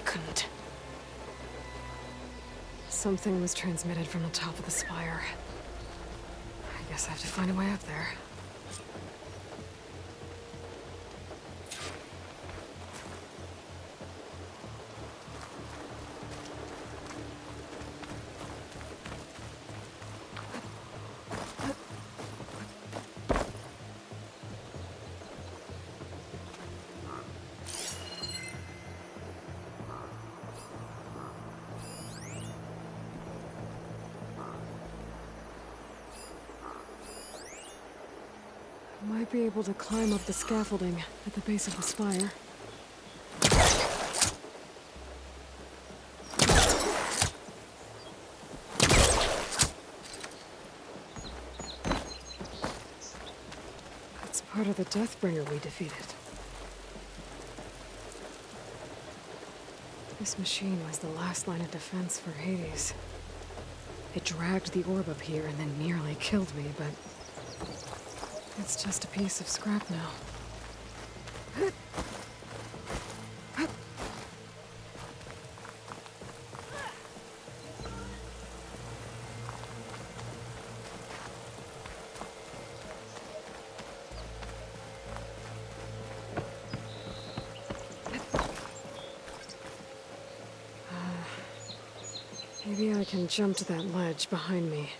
couldn't. Something was transmitted from the top of the spire. I guess I have to find a way up there. Might be able to climb up the scaffolding at the base of the spire. That's part of the Deathbringer we defeated. This machine was the last line of defense for Hades. It dragged the orb up here and then nearly killed me, but it's just a piece of scrap now. Maybe I can jump to that ledge behind me.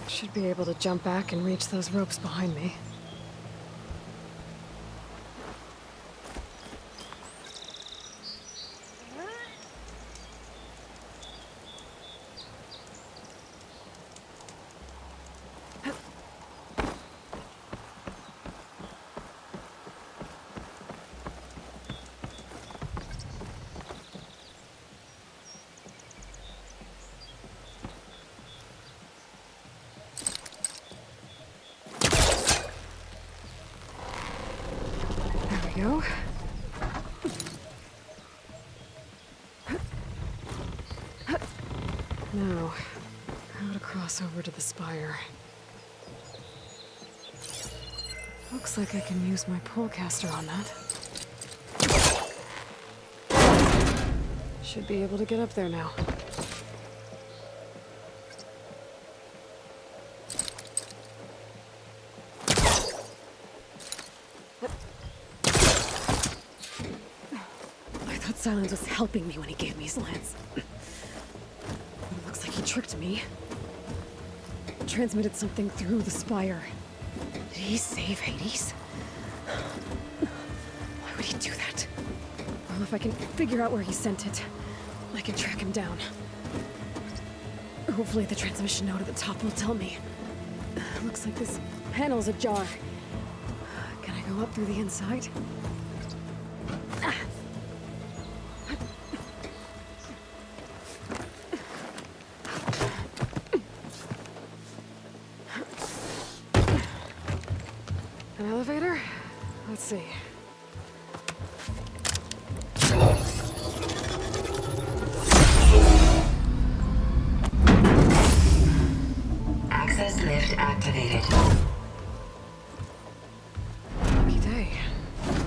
Should be able to jump back and reach those ropes behind me. Go. Now, how to cross over to the spire. Looks like I can use my polecaster on that. Should be able to get up there now. Silence was helping me when he gave me his lance. It looks like he tricked me. Transmitted something through the spire. Did he save Hades? Why would he do that? Well, if I can figure out where he sent it, I can track him down. Hopefully the transmission node at the top will tell me. Looks like this panel's ajar. Can I go up through the inside? An elevator? Let's see. Access lift activated. Lucky day.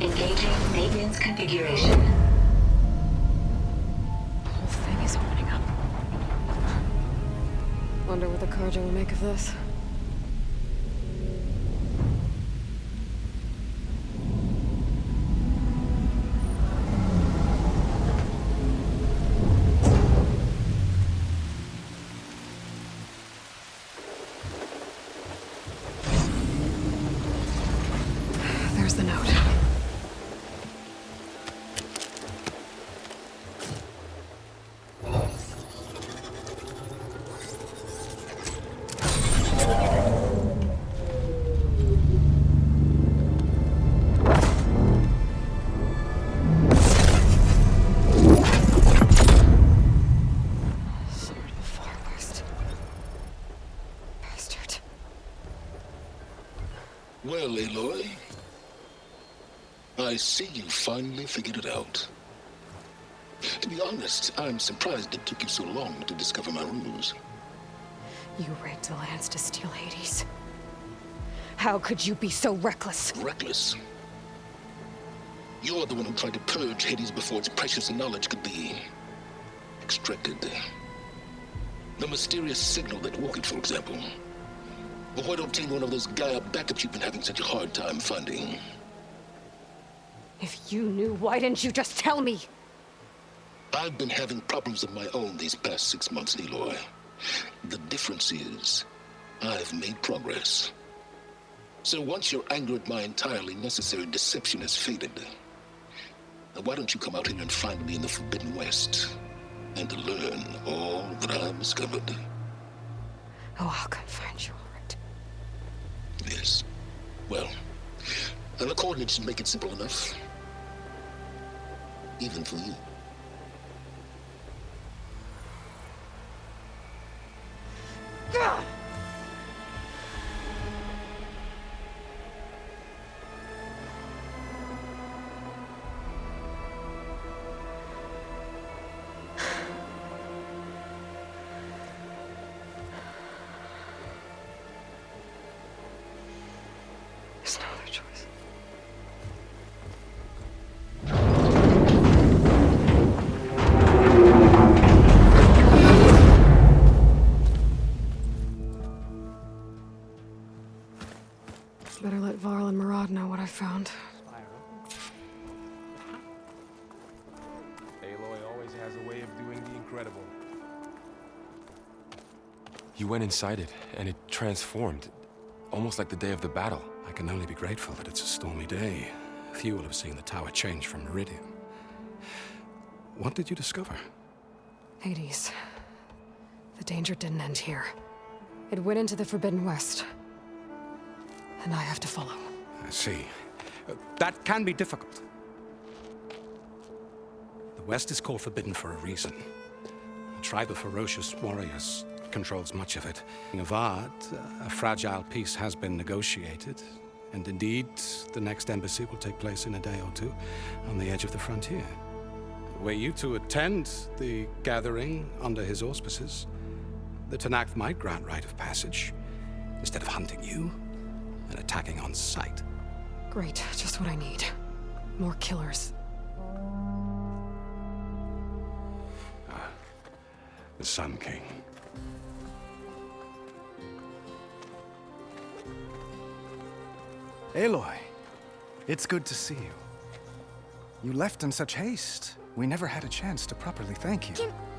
Engaging maintenance configuration. The whole thing is opening up. Wonder what the Carja will make of this. There's the note. Sword of the Far West. Bastard. Well, Aloy, I see you finally figured it out. To be honest, I'm surprised it took you so long to discover my ruse. You rigged the Lance to steal Hades. How could you be so reckless? Reckless. You're the one who tried to purge Hades before its precious knowledge could be extracted. The mysterious signal that woke it, for example. Or why don't obtain one of those Gaia backups you've been having such a hard time finding? If you knew, why didn't you just tell me? I've been having problems of my own these past 6 months, Aloy. The difference is, I've made progress. So once your anger at my entirely necessary deception has faded, why don't you come out here and find me in the Forbidden West, and learn all that I've discovered? Oh, I'll come find you, all right. Yes. Well, and the coordinates should make it simple enough. Even for you. Ugh! There's no other choice. Better let Varl and Murad know what I found. Aloy always has a way of doing the incredible. You went inside it, and it transformed. Almost like the day of the battle. I can only be grateful that it's a stormy day. Few will have seen the tower change from Meridian. What did you discover? Hades. The danger didn't end here. It went into the Forbidden West. And I have to follow. I see. That can be difficult. The West is called Forbidden for a reason. A tribe of ferocious warriors controls much of it. In Avad, a fragile peace has been negotiated, and indeed, the next embassy will take place in a day or two on the edge of the frontier. Were you to attend the gathering under his auspices, the Tenakth might grant right of passage, instead of hunting you and attacking on sight. Great, just what I need. More killers. The Sun King. Aloy, it's good to see you. You left in such haste. We never had a chance to properly thank you.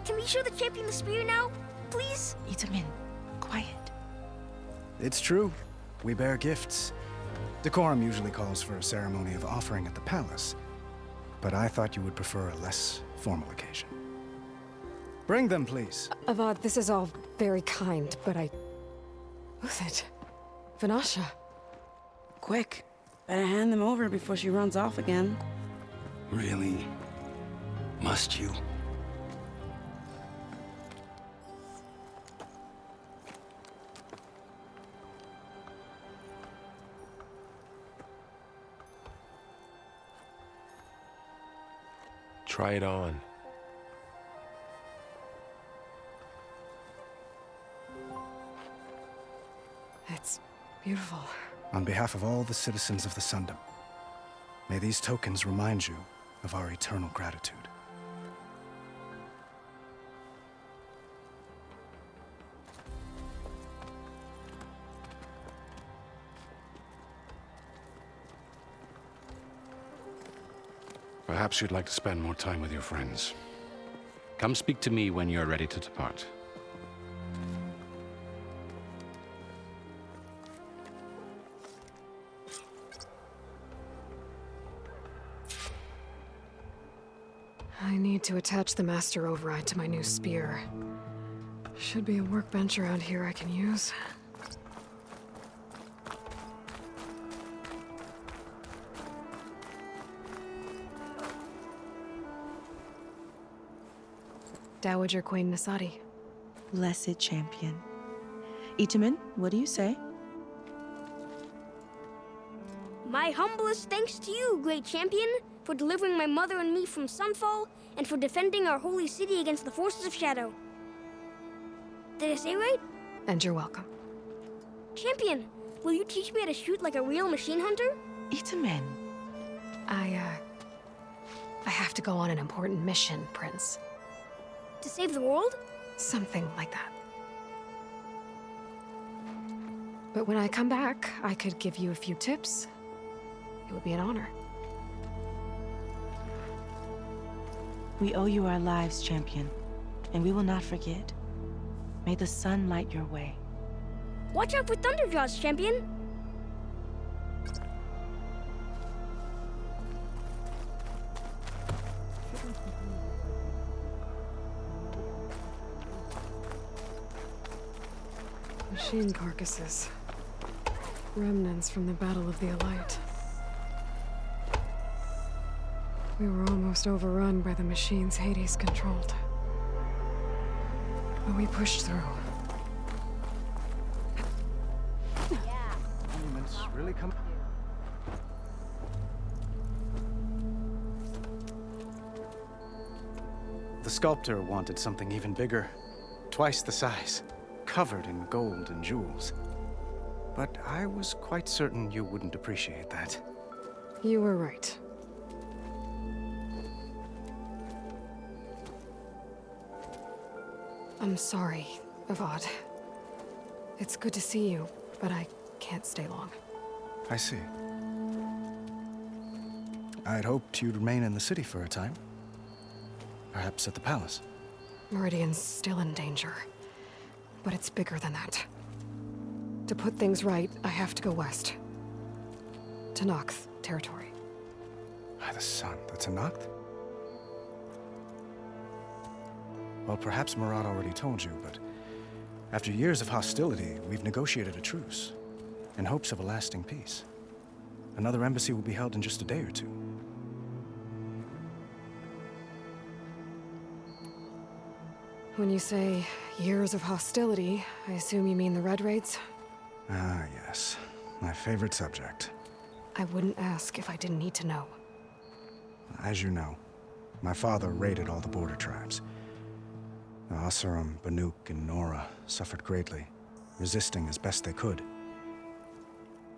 Can we show the champion the spear now? Please? Itamen, quiet. It's true. We bear gifts. Decorum usually calls for a ceremony of offering at the palace. But I thought you would prefer a less formal occasion. Bring them, please. Avad, this is all very kind, but Who's it? Vanasha. Quick. Better hand them over before she runs off again. Really? Must you? Try it on. It's beautiful. On behalf of all the citizens of the Sundom, may these tokens remind you of our eternal gratitude. Perhaps you'd like to spend more time with your friends. Come speak to me when you're ready to depart. I need to attach the Master Override to my new spear. Should be a workbench around here I can use. Dowager Queen Nasadi. Blessed champion. Itamen, what do you say? My humblest thanks to you, great champion, for delivering my mother and me from Sunfall, and for defending our holy city against the forces of Shadow. Did I say right? And you're welcome. Champion, will you teach me how to shoot like a real machine hunter? Itamen. I have to go on an important mission, Prince. To save the world? Something like that. But when I come back, I could give you a few tips. It would be an honor. We owe you our lives, champion, and we will not forget. May the sun light your way. Watch out for Thunderjaws, champion! Machine carcasses. Remnants from the Battle of the Elite. We were almost overrun by the machines Hades controlled. But we pushed through. Monuments really come. The sculptor wanted something even bigger, twice the size, covered in gold and jewels. But I was quite certain you wouldn't appreciate that. You were right. I'm sorry, Avad. It's good to see you, but I can't stay long. I see. I'd hoped you'd remain in the city for a time. Perhaps at the palace. Meridian's still in danger. But it's bigger than that. To put things right, I have to go west. To Nox territory. By the sun, the Tenakth? Well, perhaps Murad already told you, but after years of hostility, we've negotiated a truce, in hopes of a lasting peace. Another embassy will be held in just a day or two. When you say years of hostility, I assume you mean the Red Raids? Ah, yes. My favorite subject. I wouldn't ask if I didn't need to know. As you know, my father raided all the border tribes. The Asuram, Banuk, and Nora suffered greatly, resisting as best they could.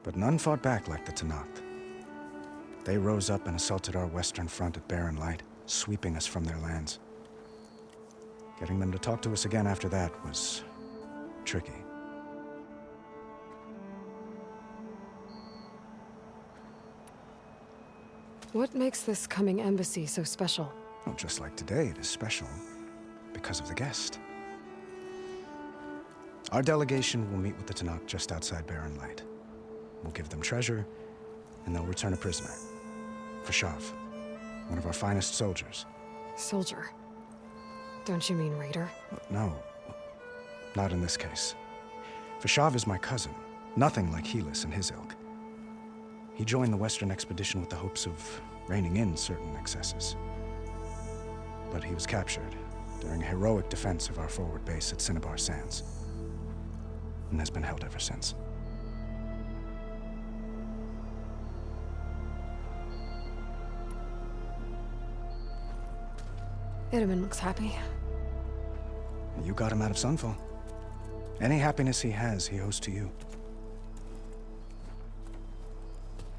But none fought back like the Tenakth. They rose up and assaulted our western front at Barren Light, sweeping us from their lands. Getting them to talk to us again after that was tricky. What makes this coming embassy so special? Well, just like today, it is special because of the guest. Our delegation will meet with the Tenakth just outside Barren Light. We'll give them treasure, and they'll return a prisoner. Fashav, one of our finest soldiers. Soldier? Don't you mean raider? No, not in this case. Fashav is my cousin, nothing like Helis and his ilk. He joined the Western expedition with the hopes of reining in certain excesses. But he was captured during a heroic defense of our forward base at Cinnabar Sands, and has been held ever since. Itamen looks happy. You got him out of Sunfall. Any happiness he has, he owes to you.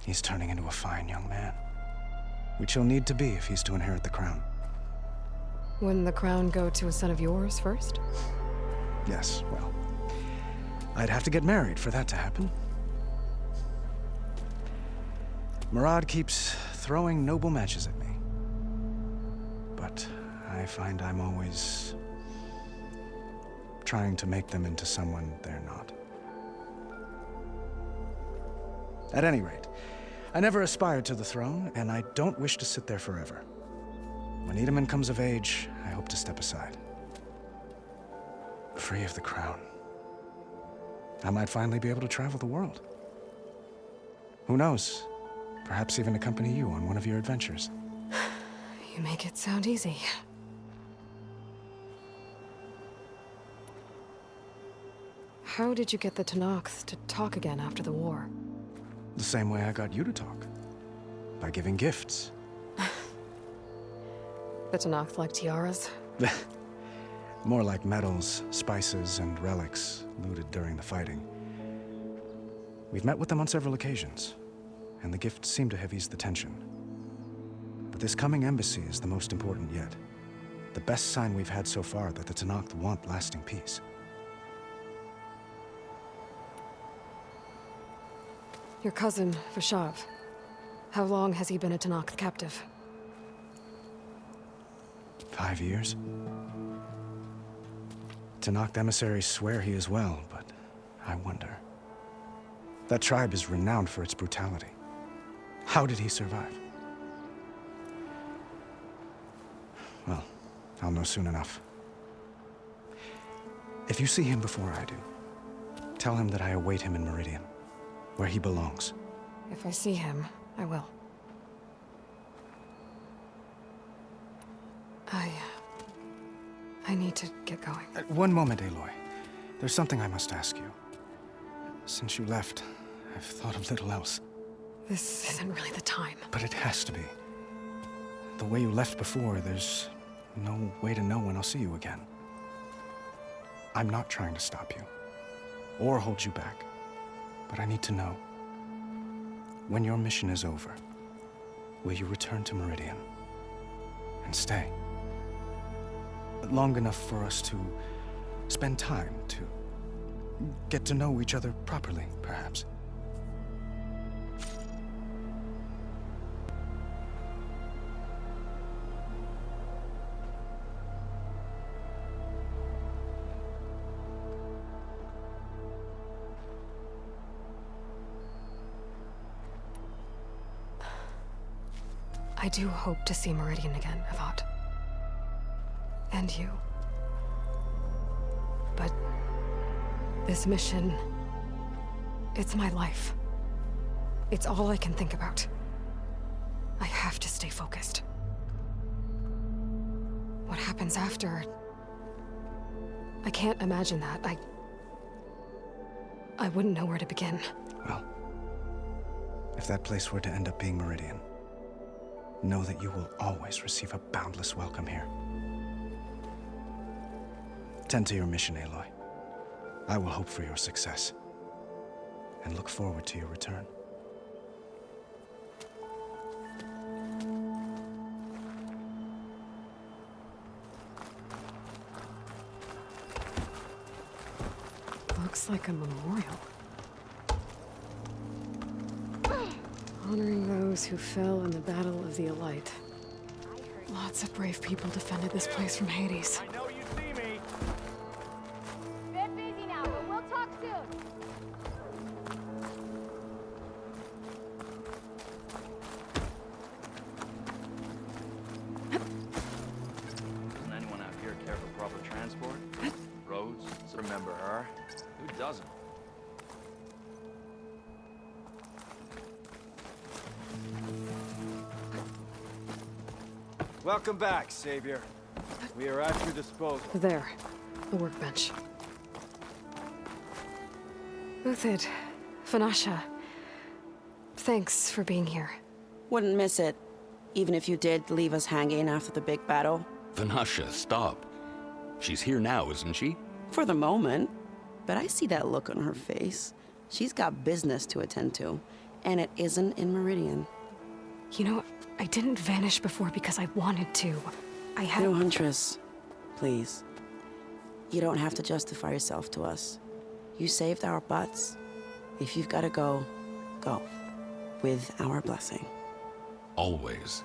He's turning into a fine young man, which he'll need to be if he's to inherit the crown. Wouldn't the crown go to a son of yours first? Yes, well, I'd have to get married for that to happen. Murad keeps throwing noble matches at me. But I find I'm always trying to make them into someone they're not. At any rate, I never aspired to the throne, and I don't wish to sit there forever. When Itamen comes of age, I hope to step aside. Free of the crown. I might finally be able to travel the world. Who knows? Perhaps even accompany you on one of your adventures. You make it sound easy. How did you get the Tenakth to talk again after the war? The same way I got you to talk. By giving gifts. The Tenakth like tiaras? More like medals, spices, and relics looted during the fighting. We've met with them on several occasions, and the gifts seem to have eased the tension. But this coming embassy is the most important yet. The best sign we've had so far that the Tenakth want lasting peace. Your cousin, Vashav. How long has he been a Tenakth captive? 5 years? Tenakth emissaries swear he is well, but I wonder. That tribe is renowned for its brutality. How did he survive? Well, I'll know soon enough. If you see him before I do, tell him that I await him in Meridian, where he belongs. If I see him, I will. I need to get going. One moment, Aloy. There's something I must ask you. Since you left, I've thought of little else. This isn't really the time. But it has to be. The way you left before, there's no way to know when I'll see you again. I'm not trying to stop you, or hold you back. But I need to know, when your mission is over, will you return to Meridian and stay? Long enough for us to spend time, to get to know each other properly, perhaps. I do hope to see Meridian again, Avad. And you. But this mission, it's my life. It's all I can think about. I have to stay focused. What happens after? I can't imagine that. I wouldn't know where to begin. Well, if that place were to end up being Meridian, know that you will always receive a boundless welcome here. Tend to your mission, Aloy. I will hope for your success, and look forward to your return. Looks like a memorial. Honoring those who fell in the Battle of the Elite. Lots of brave people defended this place from Hades. I know you see me. Bit busy now, but we'll talk soon. Doesn't anyone out here care for proper transport? Roads? Remember her? Who doesn't? Welcome back, Savior. We are at your disposal. There, the workbench. Uthid, Vanasha, thanks for being here. Wouldn't miss it, even if you did leave us hanging after the big battle. Vanasha, stop. She's here now, isn't she? For the moment. But I see that look on her face. She's got business to attend to, and it isn't in Meridian. You know, I didn't vanish before because I wanted to. I had... No, Huntress. Please. You don't have to justify yourself to us. You saved our butts. If you've got to go, go. With our blessing. Always.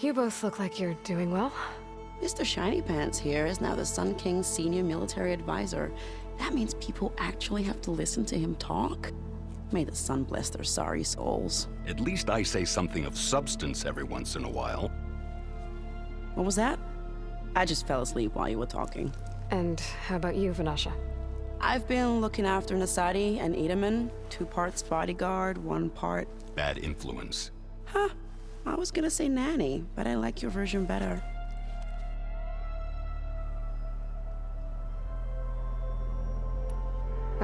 You both look like you're doing well. Mr. Shiny Pants here is now the Sun King's senior military advisor. That means people actually have to listen to him talk? May the sun bless their sorry souls. At least I say something of substance every once in a while. What was that? I just fell asleep while you were talking. And how about you, Vanasha? I've been looking after Nasadi and Edaman. 2 parts bodyguard, 1 part... Bad influence. Huh. I was gonna say nanny, but I like your version better.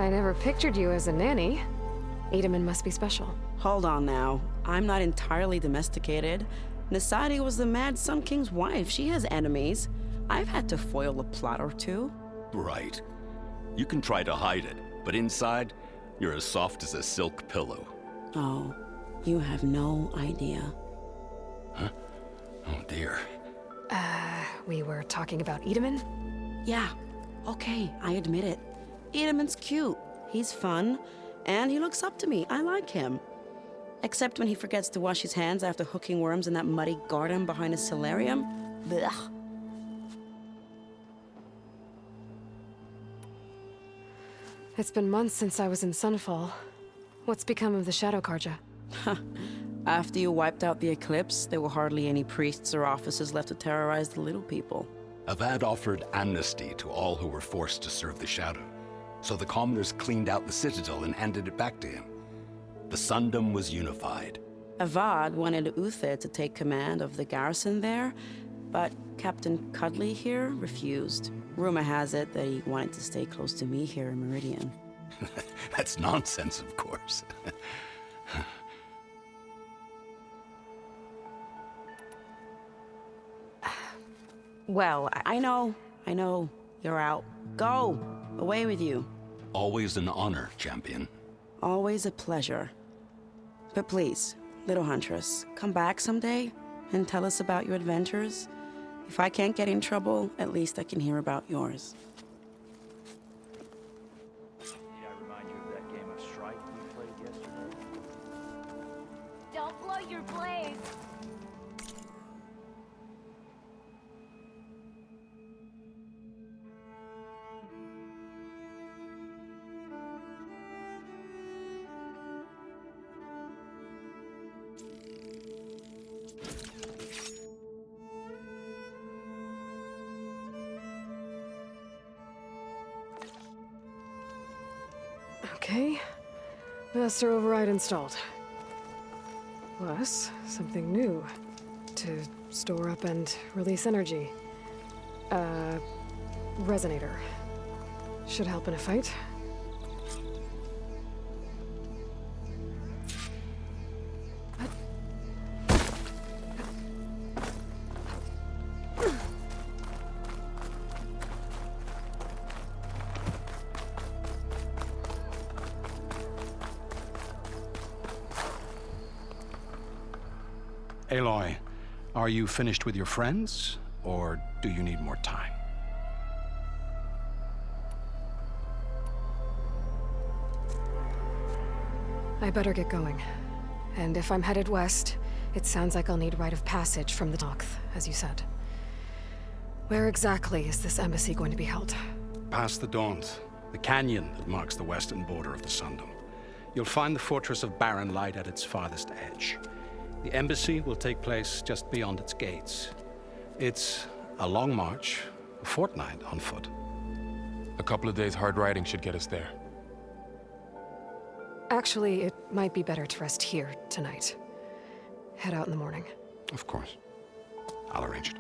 I never pictured you as a nanny. Edaman must be special. Hold on now. I'm not entirely domesticated. Nasadi was the Mad Sun King's wife. She has enemies. I've had to foil a plot or two. Right. You can try to hide it, but inside, you're as soft as a silk pillow. Oh, you have no idea. Huh? Oh dear. We were talking about Edaman? Yeah, okay, I admit it. Edaman's cute. He's fun, and he looks up to me. I like him. Except when he forgets to wash his hands after hooking worms in that muddy garden behind his solarium. Blech. It's been months since I was in Sunfall. What's become of the Shadow Carja? After you wiped out the Eclipse, there were hardly any priests or officers left to terrorize the little people. Avad offered amnesty to all who were forced to serve the Shadow. So the commoners cleaned out the Citadel and handed it back to him. The Sundom was unified. Avad wanted Uther to take command of the garrison there, but Captain Cudley here refused. Rumor has it that he wanted to stay close to me here in Meridian. That's nonsense, of course. Well, I know. You're out. Go! Away with you. Always an honor, champion. Always a pleasure. But please, little huntress, come back someday and tell us about your adventures. If I can't get in trouble, at least I can hear about yours. Did I remind you of that game of Strike we played yesterday? Don't blow your blade! Okay. Master override installed. Plus, something new. To store up and release energy. Resonator. Should help in a fight. Aloy, are you finished with your friends, or do you need more time? I better get going. And if I'm headed west, it sounds like I'll need rite of passage from the Nocth, as you said. Where exactly is this embassy going to be held? Past the Daunt, the canyon that marks the western border of the Sundom. You'll find the fortress of Barren Light at its farthest edge. The embassy will take place just beyond its gates. It's a long march, a fortnight on foot. A couple of days hard riding should get us there. Actually, it might be better to rest here tonight. Head out in the morning. Of course. I'll arrange it.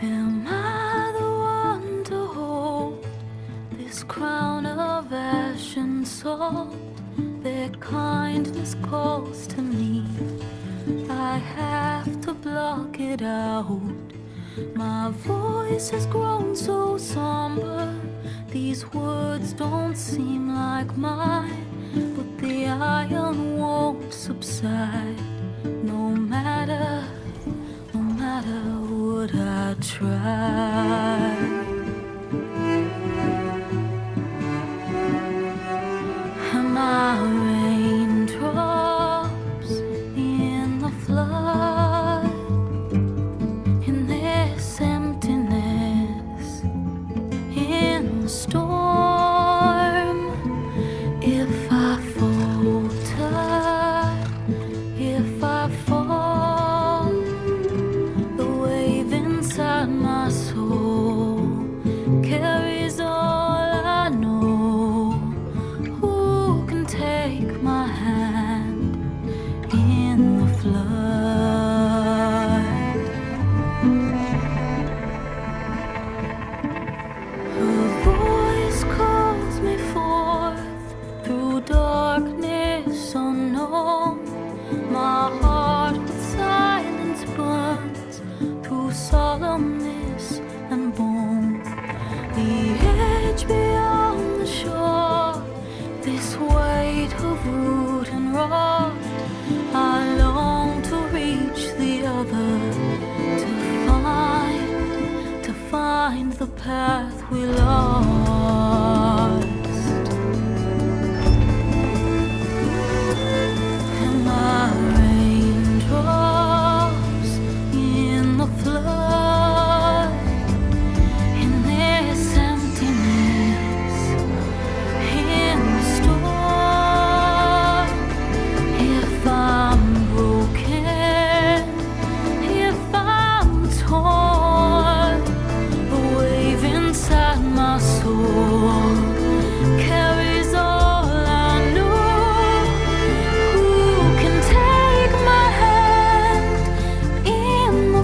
Am I the one to hold this crown of ash and salt? Their kindness calls to me. I have to block it out. My voice has grown so somber. These words don't seem like mine, but the iron won't subside. No matter what I try. And my raindrops in the flood, in this emptiness, in the storm. If I falter, if I fall, the wave inside my soul carries all I know. Who can take my hand in the flood? Her voice calls me forth through darkness unknown. My heart with silence burns through solemnness and bone. The edge beyond the shore, this weight of root and rot. I long to reach the other, to find the path we lost. And my raindrops in the flood, in this emptiness, in the storm. If I'm broken, if I'm torn, the wave inside my soul carries all I know. Who can take my hand in the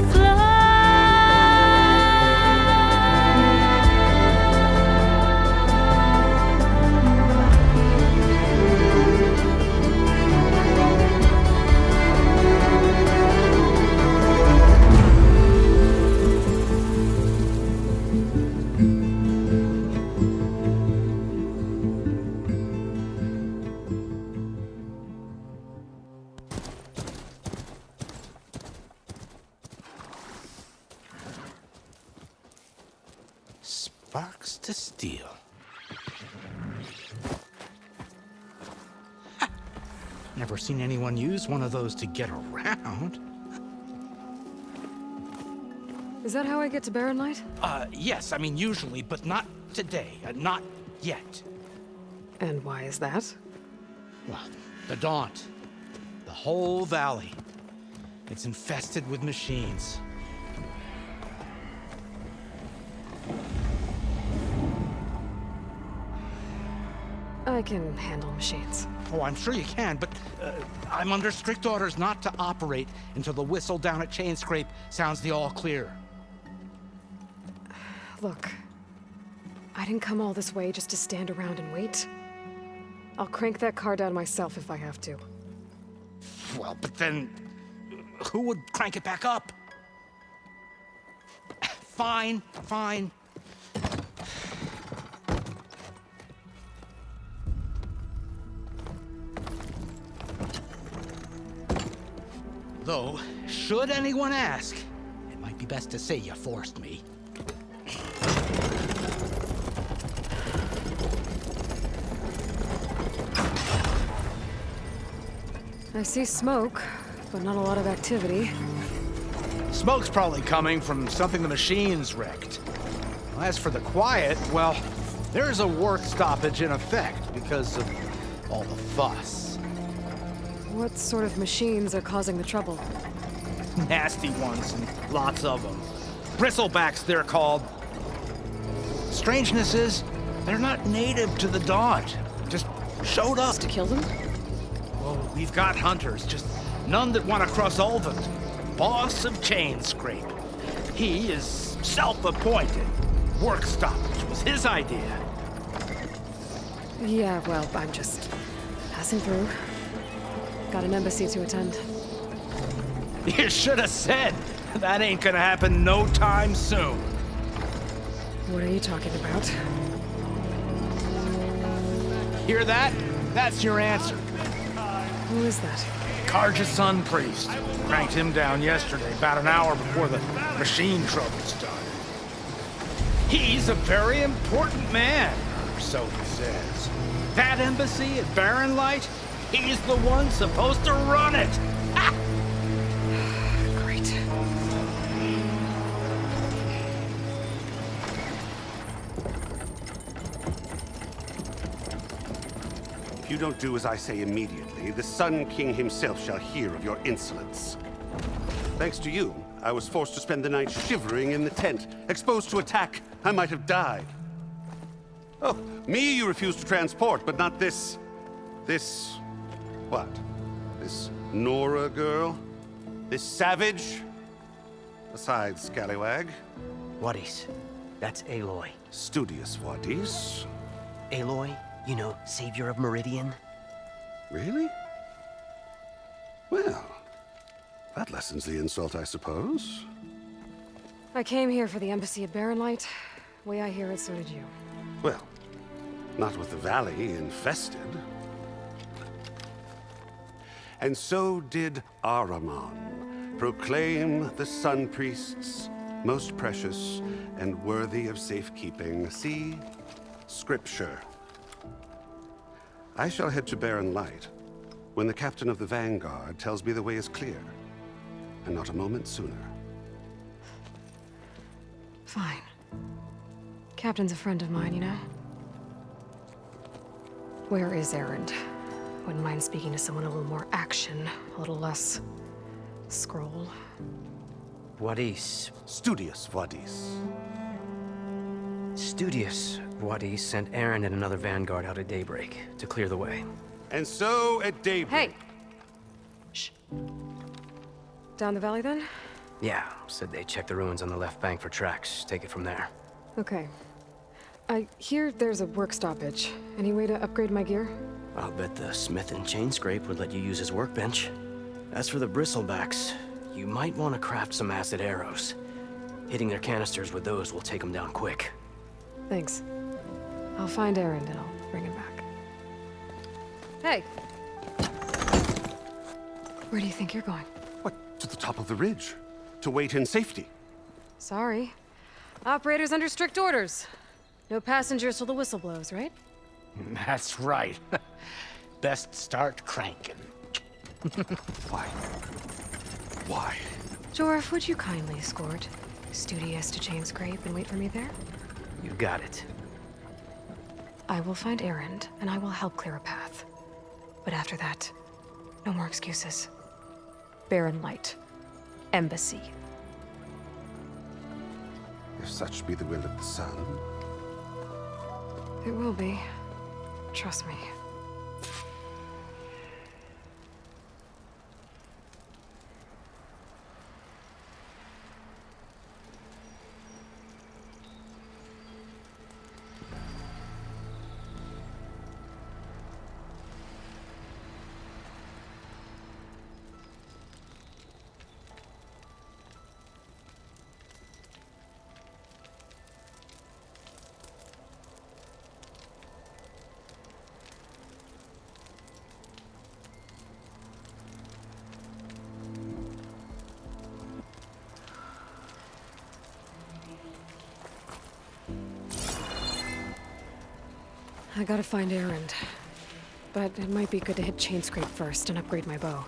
Sparks to steel. Ha! Never seen anyone use one of those to get around. Is that how I get to Barren Light? Yes, I mean usually, but not today. Not yet. And why is that? Well, the Daunt. The whole valley. It's infested with machines. I can handle machines. Oh, I'm sure you can, but I'm under strict orders not to operate until the whistle down at Chainscrape sounds the all clear. Look, I didn't come all this way just to stand around and wait. I'll crank that car down myself if I have to. Well, but then who would crank it back up? Fine, fine. Though, should anyone ask, it might be best to say you forced me. I see smoke, but not a lot of activity. Smoke's probably coming from something the machines wrecked. As for the quiet, well, there's a work stoppage in effect because of all the fuss. What sort of machines are causing the trouble? Nasty ones, and lots of them. Bristlebacks, they're called. Strangeness is, they're not native to the Daunt. Just showed up. To kill them? Oh, we've got hunters, just none that want to cross Ulvund. Boss of Chainscrape. He is self-appointed. Work stoppage was his idea. Yeah, well, I'm just passing through. Got an embassy to attend. You should have said. That ain't gonna happen no time soon. What are you talking about? Hear that? That's your answer. Who is that? Carja's son priest. Cranked him down yesterday, about an hour before the machine trouble started. He's a very important man, or so he says. That embassy at Barren Light, he's the one supposed to run it. Ha! Great. If you don't do as I say immediately, the Sun King himself shall hear of your insolence. Thanks to you, I was forced to spend the night shivering in the tent. Exposed to attack, I might have died. Oh, me you refused to transport, but not this... what? This Nora girl? This savage? Besides, scallywag. Wadis. That's Aloy. Studious Wadis. Aloy, you know, savior of Meridian. Really? Well, that lessens the insult, I suppose. I came here for the embassy at Barren Light. Way I hear it, so did you. Well, not with the valley infested. And so did Ahriman proclaim the Sun Priests most precious and worthy of safekeeping. See? Scripture. I shall head to Barren Light when the captain of the Vanguard tells me the way is clear, and not a moment sooner. Fine. Captain's a friend of mine, you know? Where is Erend? Wouldn't mind speaking to someone a little more action, a little less... scroll. Wadis. Studious Wadis. Studious Wadis sent Erend and another Vanguard out at daybreak to clear the way. And so at daybreak... Hey! Shh. Down the valley, then? Yeah, said they checked the ruins on the left bank for tracks. Take it from there. Okay. I hear there's a work stoppage. Any way to upgrade my gear? I'll bet the smith and chain scrape would let you use his workbench. As for the bristlebacks, you might want to craft some acid arrows. Hitting their canisters with those will take them down quick. Thanks. I'll find Erend and I'll bring him back. Hey! Where do you think you're going? What, to the top of the ridge? To wait in safety? Sorry. Operator's under strict orders. No passengers till the whistle blows, right? That's right. Best start cranking. Why? Why? Jorf, would you kindly escort Studious to Chain Scrape and wait for me there? You got it. I will find Erend, and I will help clear a path. But after that, no more excuses. Barren Light. Embassy. If such be the will of the sun. It will be. Trust me. I gotta find Erend. But it might be good to hit Chain Scrape first and upgrade my bow.